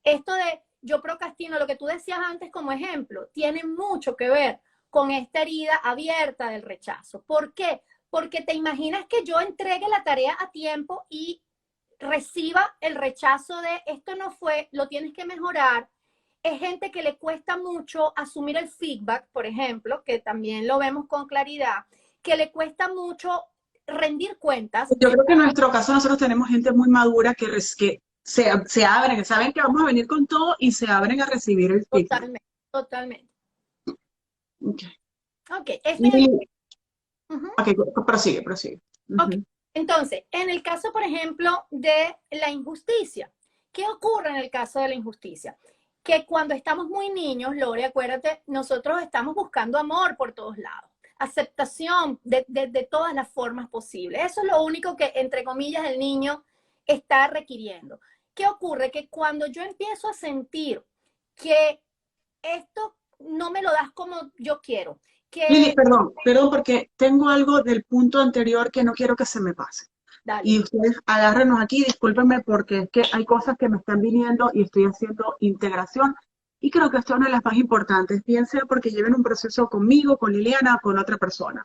Esto de yo procrastino, lo que tú decías antes como ejemplo, tiene mucho que ver con esta herida abierta del rechazo. ¿Por qué? Porque te imaginas que yo entregue la tarea a tiempo y reciba el rechazo de esto no fue, lo tienes que mejorar. Es gente que le cuesta mucho asumir el feedback, por ejemplo, que también lo vemos con claridad, que le cuesta mucho rendir cuentas. Yo creo que en nuestro caso nosotros tenemos gente muy madura que se abren, que saben que vamos a venir con todo y se abren a recibir el feedback. Totalmente, totalmente. Okay. Ok, esto en el... Y, Uh-huh. ok, prosigue, prosigue. Ok, Ujú. entonces, en el caso, por ejemplo, de la injusticia, ¿qué ocurre en el caso de la injusticia? Que cuando estamos muy niños, Lore, acuérdate, nosotros estamos buscando amor por todos lados, aceptación de todas las formas posibles. Eso es lo único que, entre comillas, el niño está requiriendo. ¿Qué ocurre? Que cuando yo empiezo a sentir que esto no me lo das como yo quiero, Lili, que... perdón, porque tengo algo del punto anterior que no quiero que se me pase. Dale. Y ustedes agárrenos aquí, discúlpenme porque es que hay cosas que me están viniendo y estoy haciendo integración. Y creo que esto es una de las más importantes, bien sea porque lleven un proceso conmigo, con Liliana, con otra persona.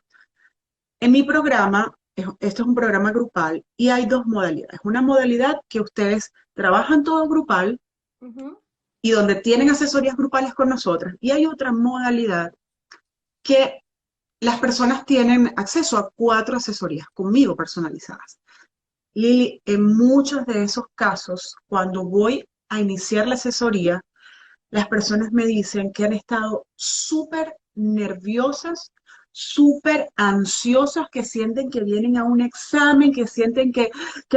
En mi programa, esto es un programa grupal y hay dos modalidades. Una modalidad que ustedes trabajan todo grupal Uh-huh. y donde tienen asesorías grupales con nosotras. Y hay otra modalidad que las personas tienen acceso a 4 asesorías conmigo personalizadas. Lili, en muchos de esos casos, cuando voy a iniciar la asesoría, las personas me dicen que han estado súper nerviosas, súper ansiosas, que sienten que vienen a un examen, que sienten que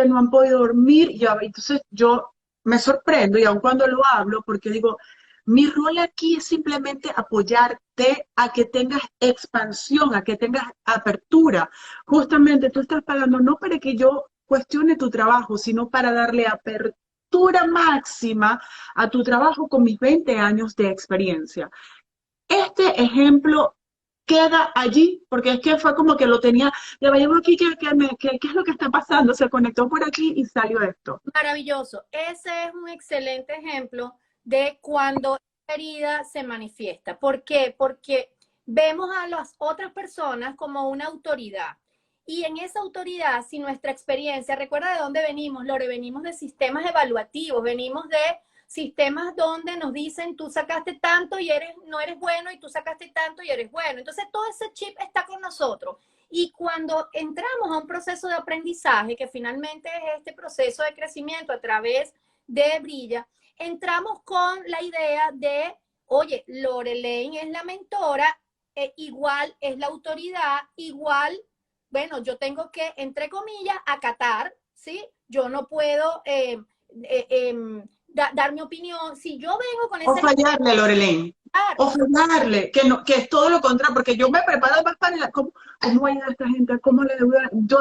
no han podido dormir. Entonces yo me sorprendo y aun cuando lo hablo, porque digo, mi rol aquí es simplemente apoyarte a que tengas expansión, a que tengas apertura. Justamente tú estás pagando no para que yo cuestión de tu trabajo, sino para darle apertura máxima a tu trabajo con mis 20 años de experiencia. Este ejemplo queda allí, porque es que fue como que lo tenía, ya llevo aquí, ¿qué es lo que está pasando? Se conectó por aquí y salió esto. Maravilloso. Ese es un excelente ejemplo de cuando la herida se manifiesta. ¿Por qué? Porque vemos a las otras personas como una autoridad. Y en esa autoridad, si nuestra experiencia, recuerda de dónde venimos, Lore, venimos de sistemas evaluativos, venimos de sistemas donde nos dicen tú sacaste tanto y no eres bueno y tú sacaste tanto y eres bueno. Entonces todo ese chip está con nosotros. Y cuando entramos a un proceso de aprendizaje, que finalmente es este proceso de crecimiento a través de Brilla, entramos con la idea de, oye, Lorelaine es la mentora, igual es la autoridad, igual, bueno, yo tengo que, entre comillas, acatar, ¿sí? Yo no puedo dar mi opinión. Si yo vengo con O ese... fallarle, Lorelaine. O fallarle, que, no, que es todo lo contrario, porque yo me preparo más para... ¿Cómo voy a ayudar a esta gente? ¿Cómo le voy a...? Yo,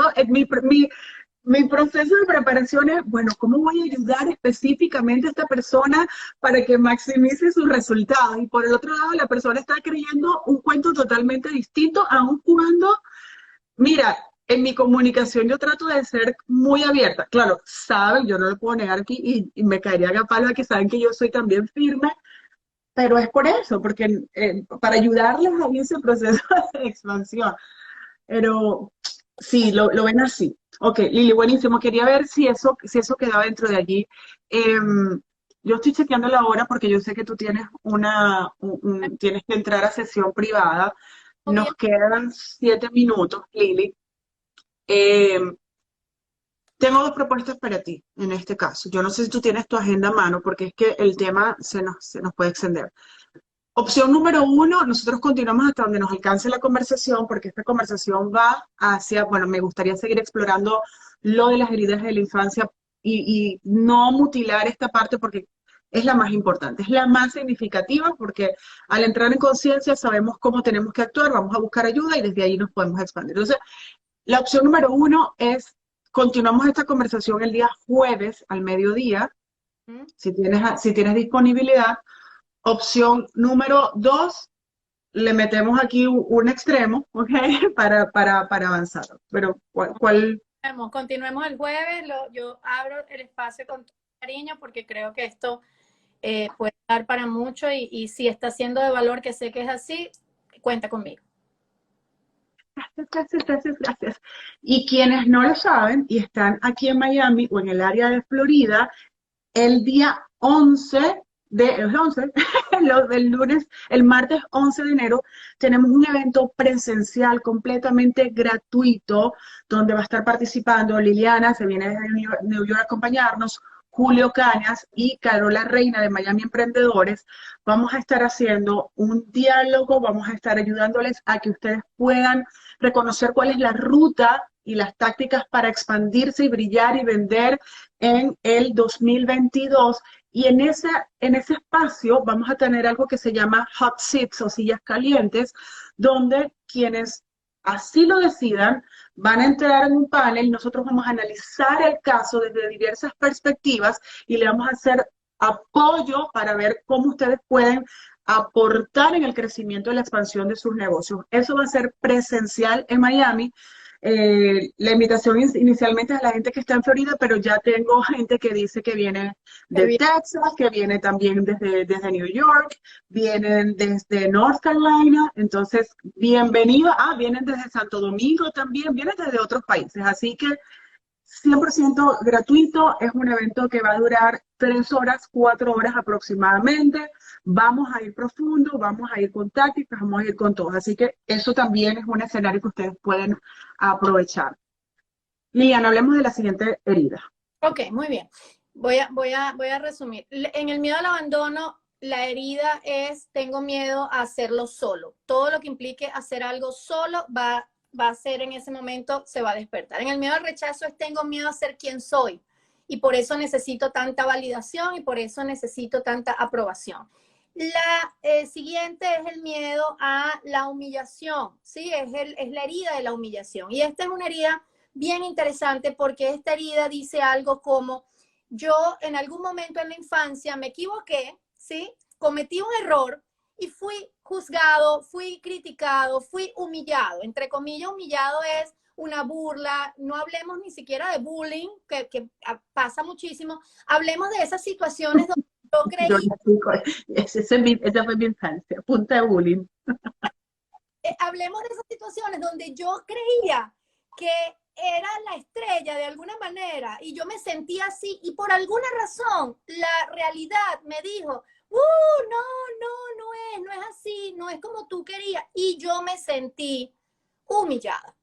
mi proceso de preparación es, bueno, ¿cómo voy a ayudar específicamente a esta persona para que maximice sus resultados? Y por el otro lado, la persona está creyendo un cuento totalmente distinto, aun cuando, mira, en mi comunicación yo trato de ser muy abierta. Claro, saben, yo no lo puedo negar aquí y me caería a palo que saben que yo soy también firme, pero es por eso, porque para ayudarles a ese proceso de expansión. Pero sí, lo ven así. Ok, Lili, buenísimo. Quería ver si eso quedaba dentro de allí. Yo estoy chequeando la hora porque yo sé que tú tienes tienes que entrar a sesión privada. Nos quedan 7 minutos, Lili. Em, Tengo dos propuestas para ti en este caso. Yo no sé si tú tienes tu agenda a mano porque es que el tema se nos puede extender. Opción número uno, nosotros continuamos hasta donde nos alcance la conversación, porque esta conversación va hacia, bueno, me gustaría seguir explorando lo de las heridas de la infancia y no mutilar esta parte porque es la más importante, es la más significativa, porque al entrar en conciencia sabemos cómo tenemos que actuar, vamos a buscar ayuda y desde ahí nos podemos expandir. Entonces, la opción número uno es, continuamos esta conversación el día jueves al mediodía, si tienes disponibilidad. Opción número dos, le metemos aquí un extremo, ¿ok? Para avanzar. Pero, ¿cuál? Continuemos el jueves. Yo abro el espacio con todo cariño porque creo que esto puede dar para mucho y si está siendo de valor, que sé que es así, cuenta conmigo. Gracias. Y quienes no lo saben y están aquí en Miami o en el área de Florida, el día 11 el 11, el lunes, el martes 11 de enero, tenemos un evento presencial completamente gratuito, donde va a estar participando Liliana, se viene desde New York a acompañarnos, Julio Cañas y Carola Reina de Miami Emprendedores. Vamos a estar haciendo un diálogo, vamos a estar ayudándoles a que ustedes puedan reconocer cuál es la ruta y las tácticas para expandirse y brillar y vender en el 2022. Y en ese espacio vamos a tener algo que se llama hot seats o sillas calientes, donde quienes así lo decidan van a entrar en un panel y nosotros vamos a analizar el caso desde diversas perspectivas y le vamos a hacer apoyo para ver cómo ustedes pueden aportar en el crecimiento y la expansión de sus negocios. Eso va a ser presencial en Miami. La invitación inicialmente es a la gente que está en Florida, pero ya tengo gente que dice que viene de Texas, que viene también desde New York, vienen desde North Carolina, entonces bienvenido. Vienen desde Santo Domingo también, vienen desde otros países, así que 100% gratuito, es un evento que va a durar 3 horas, 4 horas aproximadamente. Vamos a ir profundo, vamos a ir con tácticas, vamos a ir con todo. Así que eso también es un escenario que ustedes pueden aprovechar. Liliana, hablemos de la siguiente herida. Ok, muy bien. Voy a resumir. En el miedo al abandono, la herida es, tengo miedo a hacerlo solo. Todo lo que implique hacer algo solo va a ser en ese momento, se va a despertar. En el miedo al rechazo es, tengo miedo a ser quien soy. Y por eso necesito tanta validación y por eso necesito tanta aprobación. La siguiente es el miedo a la humillación, ¿sí? Es la herida de la humillación. Y esta es una herida bien interesante porque esta herida dice algo como, yo en algún momento en la infancia me equivoqué, ¿sí? Cometí un error y fui juzgado, fui criticado, fui humillado. Entre comillas, humillado es una burla, no hablemos ni siquiera de bullying, que pasa muchísimo, hablemos de esas situaciones donde yo Yo creí, nací con, esa fue mi infancia, punta de bullying. hablemos de esas situaciones donde yo creía que era la estrella de alguna manera y yo me sentía así y por alguna razón la realidad me dijo, no es así, no es como tú querías y yo me sentí humillada.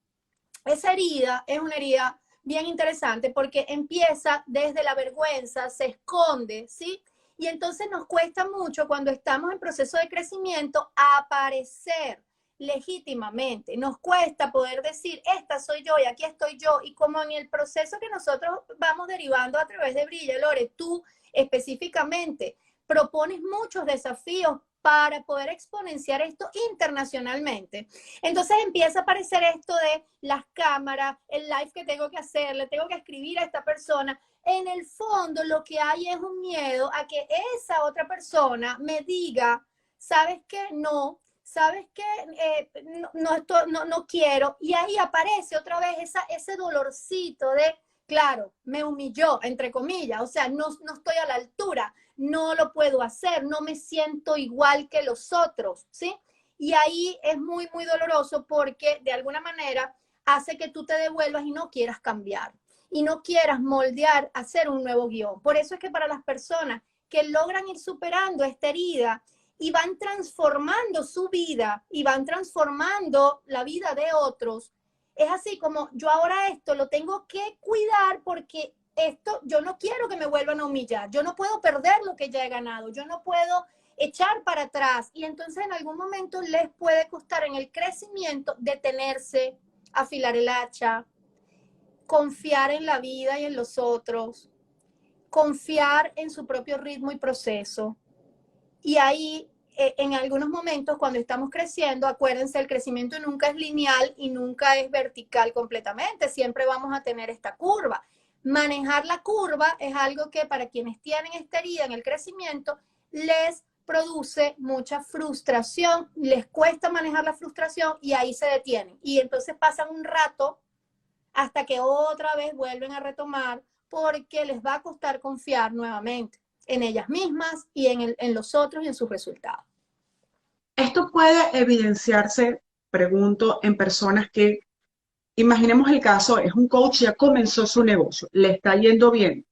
Esa herida es una herida bien interesante porque empieza desde la vergüenza, se esconde, ¿sí? Y entonces nos cuesta mucho cuando estamos en proceso de crecimiento aparecer legítimamente. Nos cuesta poder decir, esta soy yo y aquí estoy yo. Y como en el proceso que nosotros vamos derivando a través de Brilla, Lore, tú específicamente propones muchos desafíos para poder exponenciar esto internacionalmente. Entonces empieza a aparecer esto de las cámaras, el live que tengo que hacer, le tengo que escribir a esta persona. En el fondo lo que hay es un miedo a que esa otra persona me diga, ¿sabes qué? No, ¿sabes qué? No quiero. Y ahí aparece otra vez ese dolorcito de, claro, me humilló, entre comillas, o sea, no estoy a la altura, no lo puedo hacer, no me siento igual que los otros, ¿sí? Y ahí es muy, muy doloroso porque de alguna manera hace que tú te devuelvas y no quieras cambiar y no quieras moldear, hacer un nuevo guión. Por eso es que para las personas que logran ir superando esta herida y van transformando su vida y van transformando la vida de otros, es así como yo ahora esto lo tengo que cuidar porque esto yo no quiero que me vuelvan a humillar, yo no puedo perder lo que ya he ganado, yo no puedo echar para atrás y entonces en algún momento les puede costar en el crecimiento detenerse, afilar el hacha, confiar en la vida y en los otros, confiar en su propio ritmo y proceso. Y ahí, en algunos momentos, cuando estamos creciendo, acuérdense, el crecimiento nunca es lineal y nunca es vertical completamente. Siempre vamos a tener esta curva. Manejar la curva es algo que para quienes tienen esta herida en el crecimiento les produce mucha frustración, les cuesta manejar la frustración y ahí se detienen. Y entonces pasan un rato hasta que otra vez vuelven a retomar porque les va a costar confiar nuevamente en ellas mismas y en los otros y en sus resultados. Esto puede evidenciarse, pregunto, en personas que, imaginemos el caso, es un coach, ya comenzó su negocio, le está yendo bien,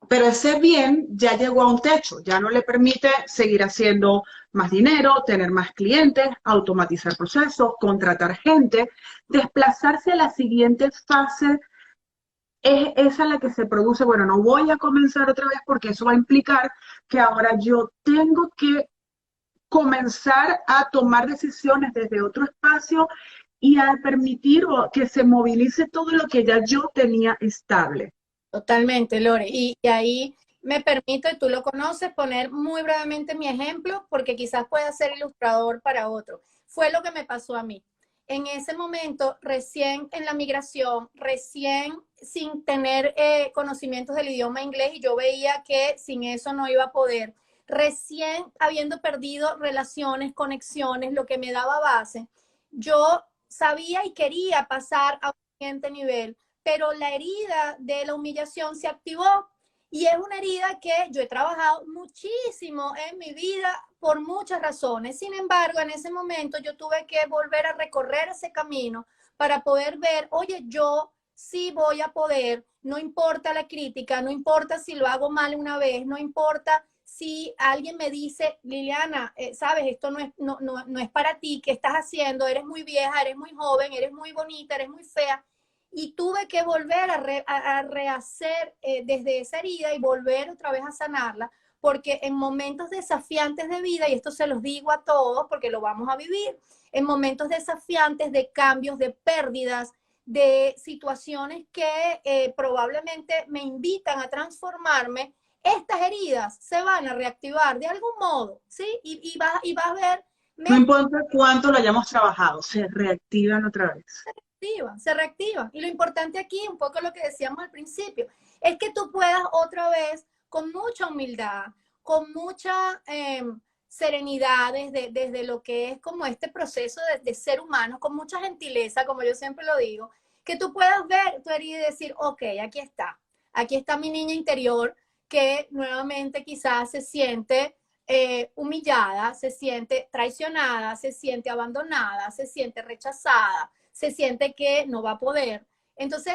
pero ese bien ya llegó a un techo, ya no le permite seguir haciendo más dinero, tener más clientes, automatizar procesos, contratar gente, desplazarse a la siguiente fase. Es esa la que se produce, bueno, no voy a comenzar otra vez porque eso va a implicar que ahora yo tengo que comenzar a tomar decisiones desde otro espacio y a permitir que se movilice todo lo que ya yo tenía estable. Totalmente, Lore. Y ahí me permito, y tú lo conoces, poner muy brevemente mi ejemplo porque quizás pueda ser ilustrador para otro. Fue lo que me pasó a mí. En ese momento, recién en la migración, recién sin tener conocimientos del idioma inglés y yo veía que sin eso no iba a poder, recién habiendo perdido relaciones, conexiones, lo que me daba base, yo sabía y quería pasar a un siguiente nivel, pero la herida de la humillación se activó y es una herida que yo he trabajado muchísimo en mi vida por muchas razones. Sin embargo, en ese momento yo tuve que volver a recorrer ese camino para poder ver, oye, yo sí voy a poder, no importa la crítica, no importa si lo hago mal una vez, no importa si alguien me dice, Liliana, sabes, esto no es para ti, ¿qué estás haciendo? Eres muy vieja, eres muy joven, eres muy bonita, eres muy fea. Y tuve que volver a rehacer desde esa herida y volver otra vez a sanarla, porque en momentos desafiantes de vida, y esto se los digo a todos porque lo vamos a vivir, en momentos desafiantes de cambios, de pérdidas, de situaciones que probablemente me invitan a transformarme, estas heridas se van a reactivar de algún modo, ¿sí? Y vas a ver... No importa cuánto lo hayamos trabajado, se reactivan otra vez. se reactivan. Y lo importante aquí, un poco lo que decíamos al principio, es que tú puedas otra vez, con mucha humildad, con mucha serenidad desde lo que es como este proceso de ser humano, con mucha gentileza, como yo siempre lo digo, que tú puedas ver tu herida y decir, ok, aquí está mi niña interior que nuevamente quizás se siente humillada, se siente traicionada, se siente abandonada, se siente rechazada, se siente que no va a poder. Entonces,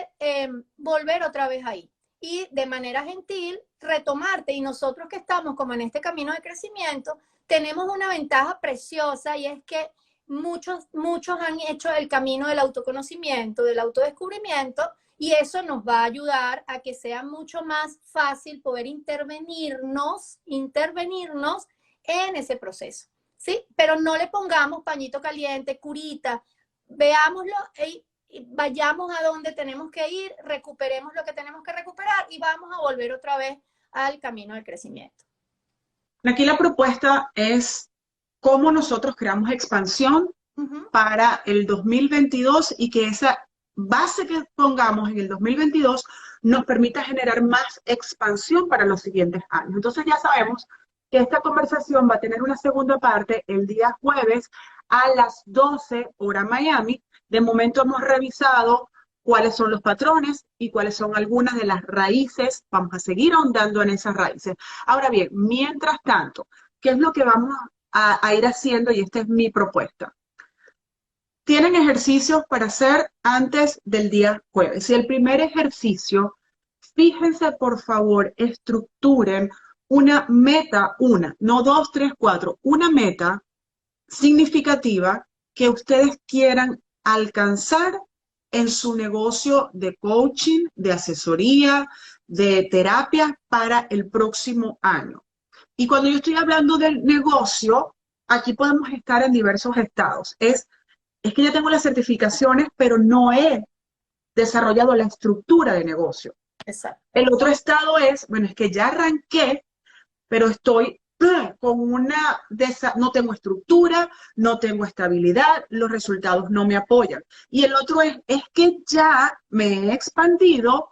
volver otra vez ahí y de manera gentil retomarte. Y nosotros que estamos como en este camino de crecimiento, tenemos una ventaja preciosa y es que muchos han hecho el camino del autoconocimiento, del autodescubrimiento, y eso nos va a ayudar a que sea mucho más fácil poder intervenirnos en ese proceso, ¿sí? Pero no le pongamos pañito caliente, curita, veámoslo y vayamos a donde tenemos que ir, recuperemos lo que tenemos que recuperar y vamos a volver otra vez al camino del crecimiento. Aquí la propuesta es cómo nosotros creamos expansión para el 2022 y que esa base que pongamos en el 2022 nos permita generar más expansión para los siguientes años. Entonces ya sabemos que esta conversación va a tener una segunda parte el día jueves a las 12 hora Miami. De momento hemos revisado cuáles son los patrones y cuáles son algunas de las raíces. Vamos a seguir ahondando en esas raíces. Ahora bien, mientras tanto, ¿qué es lo que vamos a ir haciendo? Y esta es mi propuesta. Tienen ejercicios para hacer antes del día jueves. Y el primer ejercicio, fíjense por favor, estructuren una meta, no 2, 3, 4, una meta significativa que ustedes quieran alcanzar en su negocio de coaching, de asesoría, de terapia para el próximo año. Y cuando yo estoy hablando del negocio, aquí podemos estar en diversos estados. Es que ya tengo las certificaciones, pero no he desarrollado la estructura de negocio. Exacto. El otro estado es, bueno, es que ya arranqué, pero estoy con no tengo estructura, no tengo estabilidad, los resultados no me apoyan. Y el otro es que ya me he expandido,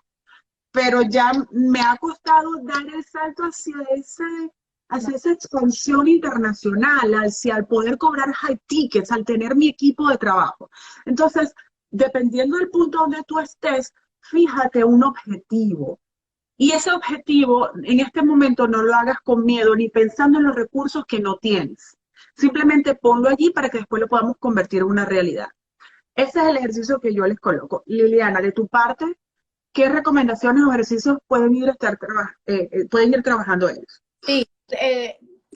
pero ya me ha costado dar el salto hacia esa expansión internacional, hacia el poder cobrar high tickets, al tener mi equipo de trabajo. Entonces, dependiendo del punto donde tú estés, fíjate un objetivo. Y ese objetivo, en este momento, no lo hagas con miedo ni pensando en los recursos que no tienes. Simplemente ponlo allí para que después lo podamos convertir en una realidad. Ese es el ejercicio que yo les coloco. Liliana, de tu parte, ¿qué recomendaciones o ejercicios pueden ir trabajando ellos? Sí,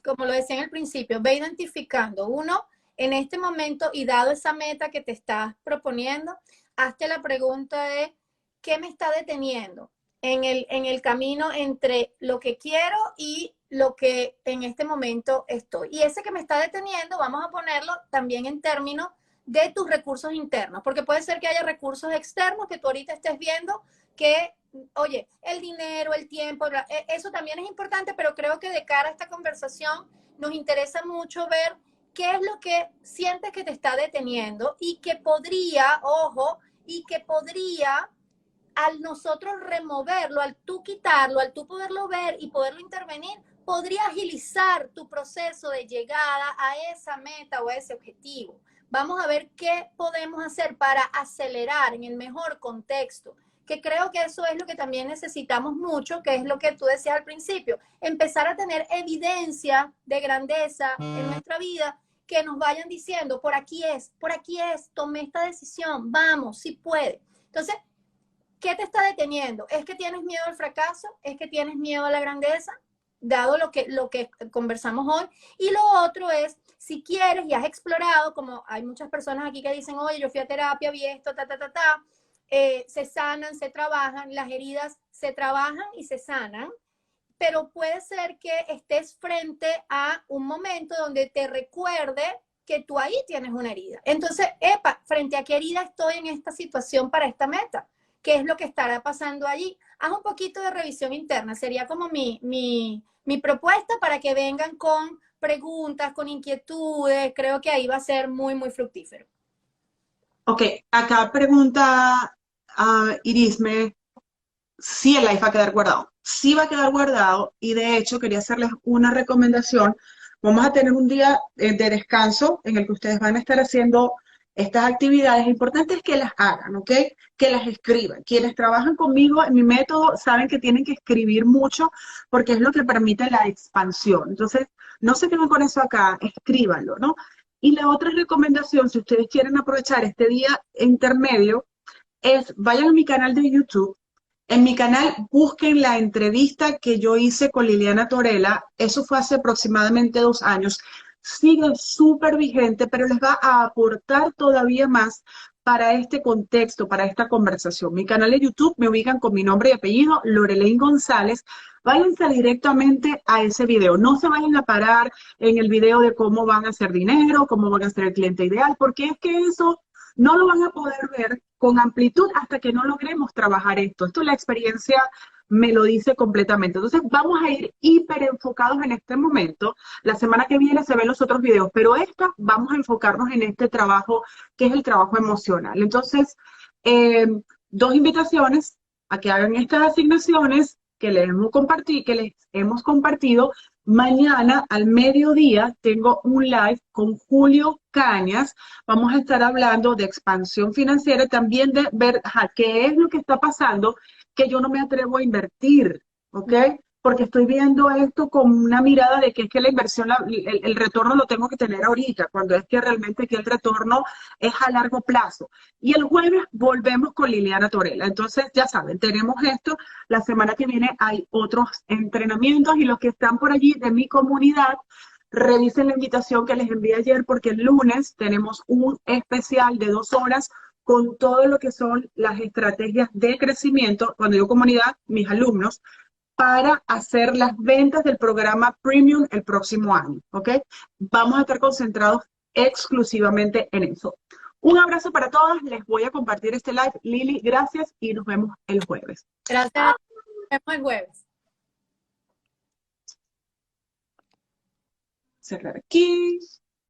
como lo decía en el principio, ve identificando uno en este momento y dado esa meta que te estás proponiendo, hazte la pregunta de ¿qué me está deteniendo en el camino entre lo que quiero y lo que en este momento estoy? Y ese que me está deteniendo, vamos a ponerlo también en términos de tus recursos internos, porque puede ser que haya recursos externos que tú ahorita estés viendo que, oye, el dinero, el tiempo, eso también es importante, pero creo que de cara a esta conversación nos interesa mucho ver qué es lo que sientes que te está deteniendo y que podría, ojo, al nosotros removerlo, al tú quitarlo, al tú poderlo ver y poderlo intervenir, podría agilizar tu proceso de llegada a esa meta o a ese objetivo. Vamos a ver qué podemos hacer para acelerar en el mejor contexto, que creo que eso es lo que también necesitamos mucho, que es lo que tú decías al principio, empezar a tener evidencia de grandeza en nuestra vida, que nos vayan diciendo, por aquí es, tomé esta decisión, vamos, sí puede. Entonces, ¿qué te está deteniendo? ¿Es que tienes miedo al fracaso? ¿Es que tienes miedo a la grandeza? Dado lo que conversamos hoy. Y lo otro es, si quieres y has explorado, como hay muchas personas aquí que dicen, oye, yo fui a terapia, vi esto, se sanan, se trabajan, las heridas se trabajan y se sanan, pero puede ser que estés frente a un momento donde te recuerde que tú ahí tienes una herida. Entonces, ¿frente a qué herida estoy en esta situación para esta meta? ¿Qué es lo que estará pasando allí? Haz un poquito de revisión interna. Sería como mi propuesta para que vengan con preguntas, con inquietudes. Creo que ahí va a ser muy, muy fructífero. Ok, acá pregunta Irisme si el live va a quedar guardado. Sí va a quedar guardado y de hecho quería hacerles una recomendación. Vamos a tener un día de descanso en el que ustedes van a estar haciendo estas actividades. Lo importante es que las hagan, ¿ok? Que las escriban. Quienes trabajan conmigo en mi método saben que tienen que escribir mucho porque es lo que permite la expansión. Entonces, no se queden con eso acá, escríbanlo, ¿no? Y la otra recomendación, si ustedes quieren aprovechar este día intermedio, es vayan a mi canal de YouTube. En mi canal busquen la entrevista que yo hice con Liliana Torella. Eso fue hace aproximadamente 2 años. Sigue súper vigente, pero les va a aportar todavía más para este contexto, para esta conversación. Mi canal de YouTube me ubican con mi nombre y apellido, Lorelaine González. Váyanse directamente a ese video. No se vayan a parar en el video de cómo van a hacer dinero, cómo van a ser el cliente ideal, porque es que eso no lo van a poder ver con amplitud hasta que no logremos trabajar esto. Esto la experiencia me lo dice completamente. Entonces vamos a ir hiper enfocados en este momento. La semana que viene se ven los otros videos, pero esta vamos a enfocarnos en este trabajo que es el trabajo emocional. Entonces, dos invitaciones a que hagan estas asignaciones que les hemos compartido. Mañana al mediodía tengo un live con Julio Cañas. Vamos a estar hablando de expansión financiera y también de ver qué es lo que está pasando que yo no me atrevo a invertir, ¿ok? Porque estoy viendo esto con una mirada de que es que la inversión, el retorno lo tengo que tener ahorita, cuando es que realmente aquí el retorno es a largo plazo. Y el jueves volvemos con Liliana Torella. Entonces, ya saben, tenemos esto. La semana que viene hay otros entrenamientos y los que están por allí de mi comunidad, revisen la invitación que les envié ayer porque el lunes tenemos un especial de 2 horas con todo lo que son las estrategias de crecimiento, cuando digo comunidad, mis alumnos, para hacer las ventas del programa Premium el próximo año, ¿ok? Vamos a estar concentrados exclusivamente en eso. Un abrazo para todas, les voy a compartir este live. Lili, gracias y nos vemos el jueves. Gracias. Nos vemos el jueves. Cerrar aquí.